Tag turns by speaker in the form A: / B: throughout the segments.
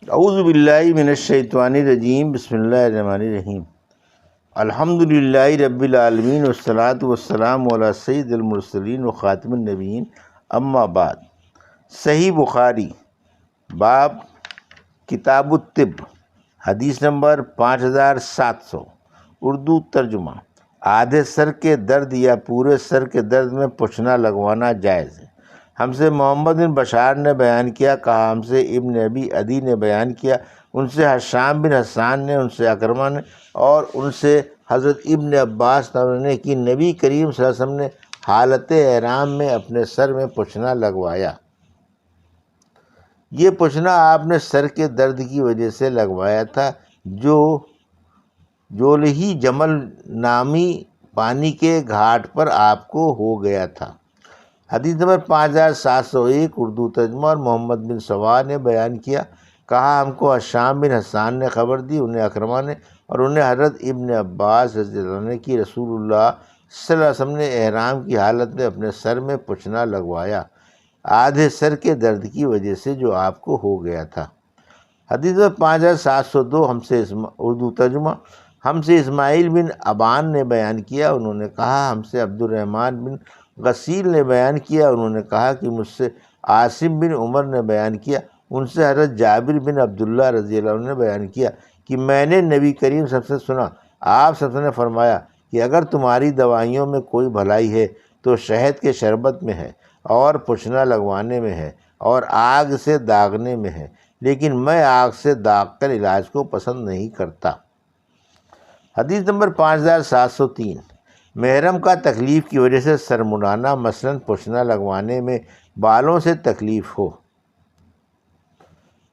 A: اعوذ باللہ من الشیطان الرجیم، بسم اللہ الرحمن الرحیم۔ الحمد للہ رب العالمین والصلاة والسلام علی سید المرسلین و خاتم النبیین، اما بعد۔ صحیح بخاری، باب کتاب الطب، حدیث نمبر 5700، اردو ترجمہ۔ آدھے سر کے درد یا پورے سر کے درد میں پوچھنا لگوانا جائز ہے۔ ہم سے محمد بن بشار نے بیان کیا، کہا ہم سے ابن ابی عدی نے بیان کیا، ان سے حشام بن حسان نے، ان سے اکرمہ نے، اور ان سے حضرت ابن عباس نے کہ نبی کریم صلی اللہ علیہ وسلم نے حالت احرام میں اپنے سر میں پوچھنا لگوایا۔ یہ پوچھنا آپ نے سر کے درد کی وجہ سے لگوایا تھا جو جولہی جمل نامی پانی کے گھاٹ پر آپ کو ہو گیا تھا۔ حدیث نمبر 5701، اردو ترجمہ۔ اور محمد بن سوا نے بیان کیا، کہا ہم کو حشام بن حسان نے خبر دی، انہیں اکرمہ نے، اور انہیں حضرت ابن عباس رضی اللہ عنہ نے کہ رسول اللہ صلی اللہ علیہ وسلم نے احرام کی حالت میں اپنے سر میں پوچھنا لگوایا، آدھے سر کے درد کی وجہ سے جو آپ کو ہو گیا تھا۔ حدیث نمبر 5702، اردو ترجمہ۔ ہم سے اسماعیل بن ابان نے بیان کیا، انہوں نے کہا ہم سے عبد الرحمن بن غسیل نے بیان کیا، انہوں نے کہا کہ مجھ سے عاصم بن عمر نے بیان کیا، ان سے حضرت جابر بن عبداللہ رضی اللہ عنہ نے بیان کیا کہ میں نے نبی کریم صلی اللہ علیہ وسلم سے سنا، آپ صلی اللہ علیہ وسلم نے فرمایا کہ اگر تمہاری دوائیوں میں کوئی بھلائی ہے تو شہد کے شربت میں ہے، اور پوچھنا لگوانے میں ہے، اور آگ سے داغنے میں ہے، لیکن میں آگ سے داغ کر علاج کو پسند نہیں کرتا۔ حدیث نمبر 5703، محرم کا تکلیف کی وجہ سے سر منڈانا، مثلاً پوچھنا لگوانے میں بالوں سے تکلیف ہو۔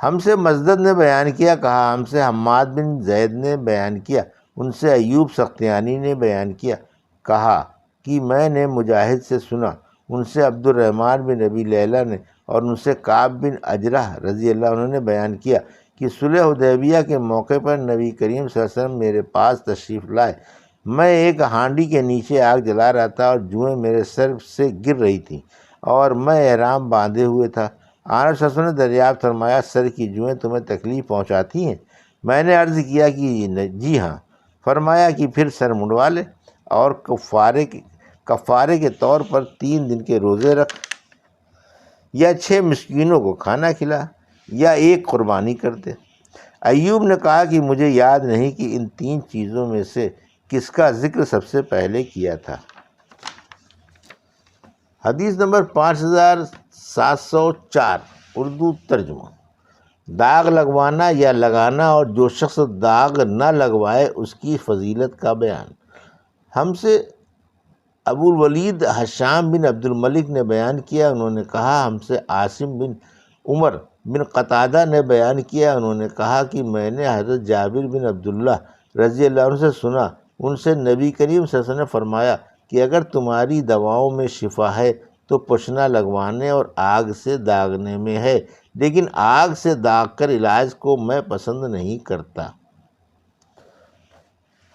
A: ہم سے مسدد نے بیان کیا، کہا ہم سے حماد بن زید نے بیان کیا، ان سے ایوب سختیانی نے بیان کیا، کہا کہ میں نے مجاہد سے سنا، ان سے عبد الرحمن بن ابی لیلہ نے، اور ان سے کعب بن اجرح رضی اللہ عنہ نے بیان کیا کہ صلح حدیبیہ کے موقع پر نبی کریم صلی اللہ علیہ وسلم میرے پاس تشریف لائے، میں ایک ہانڈی کے نیچے آگ جلا رہا تھا اور جوئیں میرے سر سے گر رہی تھیں، اور میں احرام باندھے ہوئے تھا۔ آنس صلی اللہ علیہ وسلم نے دریافت فرمایا، سر کی جوئیں تمہیں تکلیف پہنچاتی ہیں؟ میں نے عرض کیا کہ جی ہاں۔ فرمایا کہ پھر سر منڈوا لے، اور کفارے کے طور پر 3 دن کے روزے رکھ، یا 6 مسکینوں کو کھانا کھلا، یا ایک قربانی کر دے۔ ایوب نے کہا کہ مجھے یاد نہیں کہ ان 3 چیزوں میں سے کس کا ذکر سب سے پہلے کیا تھا۔ حدیث نمبر 5704، اردو ترجمہ۔ داغ لگوانا یا لگانا، اور جو شخص داغ نہ لگوائے اس کی فضیلت کا بیان۔ ہم سے ابو الولید حشام بن عبد الملک نے بیان کیا، انہوں نے کہا ہم سے عاصم بن عمر بن قتادہ نے بیان کیا، انہوں نے کہا کہ میں نے حضرت جابر بن عبداللہ رضی اللہ عنہ سے سنا، ان سے نبی کریم صلی اللہ علیہ وسلم نے فرمایا کہ اگر تمہاری دواؤں میں شفا ہے تو پوچھنا لگوانے اور آگ سے داغنے میں ہے، لیکن آگ سے داغ کر علاج کو میں پسند نہیں کرتا۔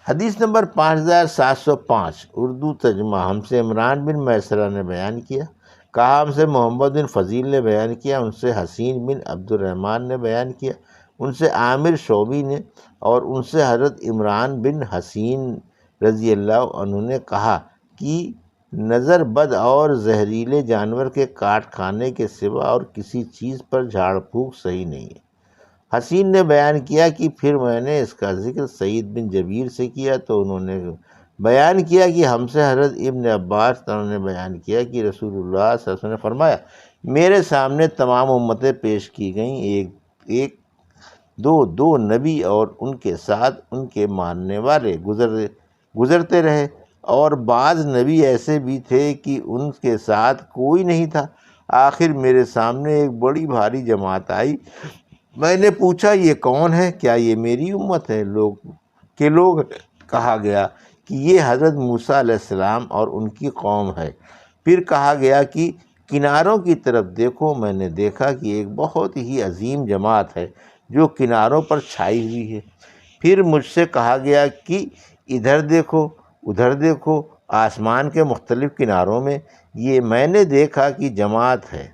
A: حدیث نمبر 5705، اردو ترجمہ۔ ہم سے عمران بن میسرہ نے بیان کیا، کہا ہم سے محمد بن فضیل نے بیان کیا، ان سے حسین بن عبد الرحمن نے بیان کیا، ان سے عامر شعبی نے، اور ان سے حضرت عمران بن حسین رضی اللہ عنہ نے کہا کہ نظر بد اور زہریلے جانور کے کاٹ کھانے کے سوا اور کسی چیز پر جھاڑ پھونک صحیح نہیں ہے۔ حسین نے بیان کیا کہ پھر میں نے اس کا ذکر سعید بن جبیر سے کیا تو انہوں نے بیان کیا کہ ہم سے حضرت ابن عباس نے بیان کیا کہ رسول اللہ صلی اللہ علیہ وسلم نے فرمایا، میرے سامنے تمام امتیں پیش کی گئیں، ایک دو نبی اور ان کے ساتھ ان کے ماننے والے گزرتے رہے، اور بعض نبی ایسے بھی تھے کہ ان کے ساتھ کوئی نہیں تھا۔ آخر میرے سامنے ایک بڑی بھاری جماعت آئی، میں نے پوچھا یہ کون ہے؟ کیا یہ میری امت ہے؟ لوگ کہا گیا کہ یہ حضرت موسیٰ علیہ السلام اور ان کی قوم ہے۔ پھر کہا گیا کہ کناروں کی طرف دیکھو، میں نے دیکھا کہ ایک بہت ہی عظیم جماعت ہے جو کناروں پر چھائی ہوئی ہے۔ پھر مجھ سے کہا گیا کہ ادھر دیکھو، ادھر دیکھو، آسمان کے مختلف کناروں میں یہ میں نے دیکھا کہ جماعت ہے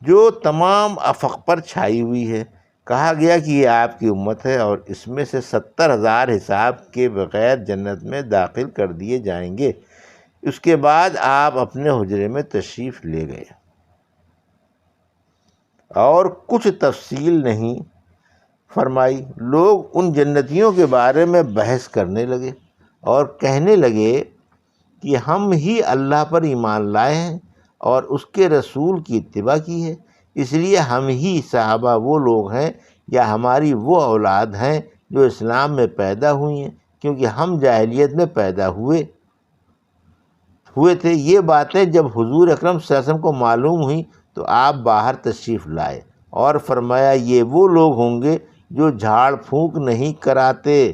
A: جو تمام افق پر چھائی ہوئی ہے، کہا گیا کہ یہ آپ کی امت ہے اور اس میں سے 70,000 حساب کے بغیر جنت میں داخل کر دیے جائیں گے۔ اس کے بعد آپ اپنے حجرے میں تشریف لے گئے اور کچھ تفصیل نہیں فرمائی۔ لوگ ان جنتیوں کے بارے میں بحث کرنے لگے اور کہنے لگے کہ ہم ہی اللہ پر ایمان لائے ہیں اور اس کے رسول کی اتباع کی ہے، اس لیے ہم ہی صحابہ وہ لوگ ہیں یا ہماری وہ اولاد ہیں جو اسلام میں پیدا ہوئی ہیں، کیونکہ ہم جاہلیت میں پیدا ہوئے تھے۔ یہ باتیں جب حضور اکرم صلی اللہ علیہ وسلم کو معلوم ہوئیں تو آپ باہر تشریف لائے اور فرمایا یہ وہ لوگ ہوں گے جو جھاڑ پھونک نہیں کراتے،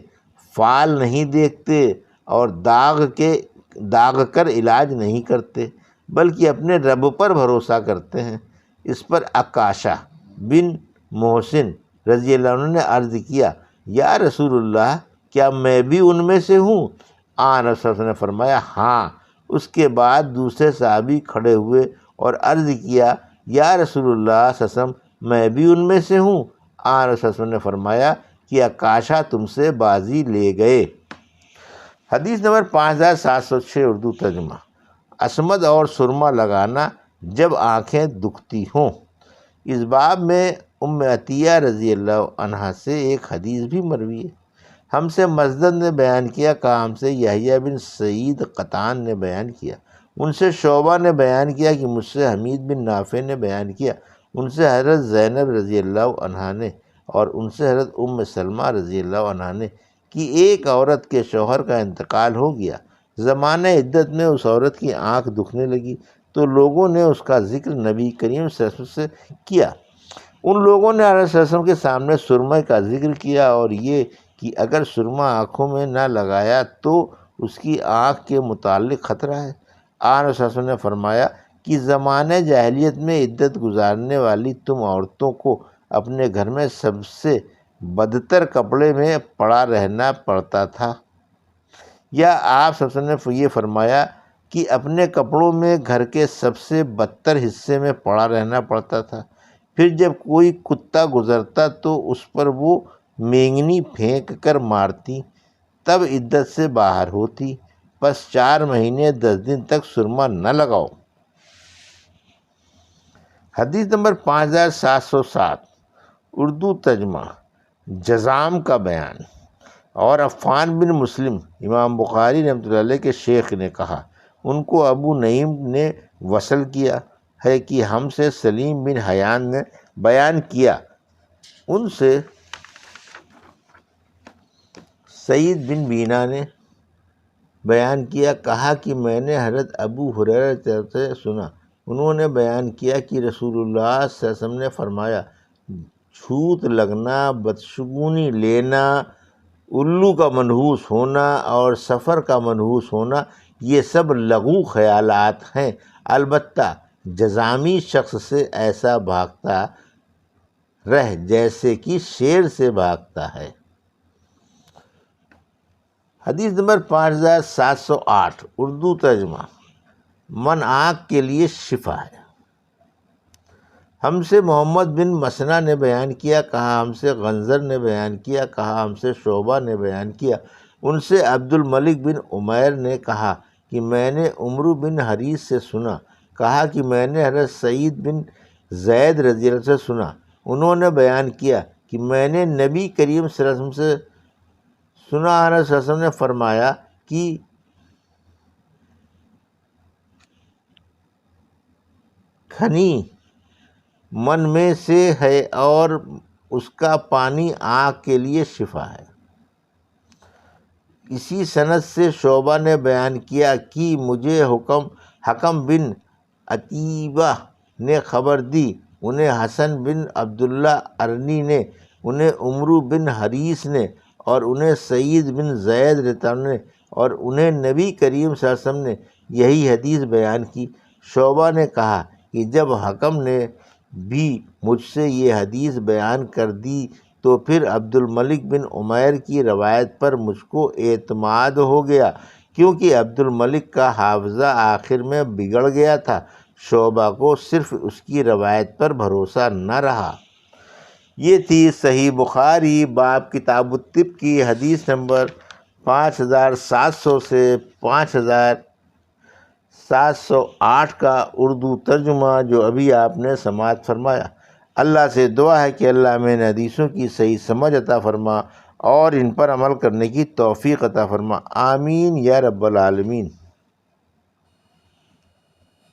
A: فال نہیں دیکھتے اور داغ کر علاج نہیں کرتے، بلکہ اپنے رب پر بھروسہ کرتے ہیں۔ اس پر عکاشہ بن محسن رضی اللہ عنہ نے عرض کیا، یا رسول اللہ، کیا میں بھی ان میں سے ہوں؟ آن رسول اللہ نے فرمایا ہاں۔ اس کے بعد دوسرے صحابی کھڑے ہوئے اور عرض کیا، یا رسول اللہ صلی اللہ علیہ وسلم، میں بھی ان میں سے ہوں؟ آن رسول اللہ نے فرمایا کہ عکاشہ تم سے بازی لے گئے۔ حدیث نمبر 5706 اردو ترجمہ۔ عصمت اور سرما لگانا جب آنکھیں دکھتی ہوں۔ اس باب میں ام عطیہ رضی اللہ عنہا سے ایک حدیث بھی مروی ہے۔ ہم سے مسدد نے بیان کیا، کہا ہم سے یحییٰ بن سعید قطان نے بیان کیا، ان سے شعبہ نے بیان کیا کہ مجھ سے حمید بن نافع نے بیان کیا، ان سے حضرت زینب رضی اللہ عنہا نے اور ان سے حضرت ام سلمہ رضی اللہ عنہا نے کہ ایک عورت کے شوہر کا انتقال ہو گیا۔ زمانہ عدت میں اس عورت کی آنکھ دکھنے لگی تو لوگوں نے اس کا ذکر نبی کریم صلی اللہ علیہ وسلم سے کیا۔ ان لوگوں نے علیہ صلی اللہ علیہ وسلم کے سامنے سرمے کا ذکر کیا اور یہ کہ اگر سرما آنکھوں میں نہ لگایا تو اس کی آنکھ کے متعلق خطرہ ہے۔ آن صلی اللہ علیہ وسلم نے فرمایا کہ زمانہ جاہلیت میں عدت گزارنے والی تم عورتوں کو اپنے گھر میں سب سے بدتر کپڑے میں پڑا رہنا پڑتا تھا، یا آپ صلی اللہ علیہ وسلم نے یہ فرمایا کہ اپنے کپڑوں میں گھر کے سب سے بدتر حصے میں پڑا رہنا پڑتا تھا، پھر جب کوئی کتا گزرتا تو اس پر وہ مینگنی پھینک کر مارتی، تب عدت سے باہر ہوتی، پس 4 مہینے 10 دن تک سرما نہ لگاؤ۔ حدیث نمبر 5707 اردو ترجمہ۔ جزام کا بیان۔ اور عفان بن مسلم امام بخاری رحمۃ اللہ علیہ کے شیخ نے کہا، ان کو ابو نعیم نے وصل کیا ہے کہ ہم سے سلیم بن حیان نے بیان کیا، ان سے سعید بن بینا نے بیان کیا، کہا کہ میں نے حضرت ابو ہریرہ سے سنا، انہوں نے بیان کیا کہ رسول اللہ صلی اللہ علیہ وسلم نے فرمایا، چھوت لگنا، بدشگونی لینا، الو کا منحوس ہونا اور سفر کا منحوس ہونا یہ سب لغو خیالات ہیں، البتہ جزامی شخص سے ایسا بھاگتا رہ جیسے کہ شیر سے بھاگتا ہے۔ حدیث نمبر 5708 اردو ترجمہ۔ من آنکھ کے لیے شفا ہے۔ ہم سے محمد بن مسنہ نے بیان کیا، کہا ہم سے غنزر نے بیان کیا، کہا ہم سے شعبہ نے بیان کیا، ان سے عبد الملک بن عمیر نے کہا کہ میں نے عمرو بن حریث سے سنا، کہا کہ میں نے حضرت سعید بن زید رضی اللہ عنہ سے سنا، انہوں نے بیان کیا کہ میں نے نبی کریم صلی اللہ علیہ وسلم سے سنا، حضرت صلی اللہ علیہ وسلم نے فرمایا کہ کھنی من میں سے ہے اور اس کا پانی آنکھ کے لیے شفا ہے۔ اسی سند سے شعبہ نے بیان کیا کہ مجھے حکم بن عتیبہ نے خبر دی، انہیں حسن بن عبداللہ ارنی نے، انہیں عمرو بن حریث نے اور انہیں سعید بن زید رضی اللہ عنہ نے اور انہیں نبی کریم صلی اللہ علیہ وسلم نے یہی حدیث بیان کی۔ شعبہ نے کہا کہ جب حکم نے بھی مجھ سے یہ حدیث بیان کر دی تو پھر عبد الملک بن عمیر کی روایت پر مجھ کو اعتماد ہو گیا، کیونکہ عبد الملک کا حافظہ آخر میں بگڑ گیا تھا، شعبہ کو صرف اس کی روایت پر بھروسہ نہ رہا۔ یہ تھی صحیح بخاری باب کتاب الطب کی حدیث نمبر 5700 سے 5708 کا اردو ترجمہ جو ابھی آپ نے سماعت فرمایا۔ اللہ سے دعا ہے کہ اللہ میں ان حدیثوں کی صحیح سمجھ عطا فرما اور ان پر عمل کرنے کی توفیق عطا فرما، آمین یا رب العالمین۔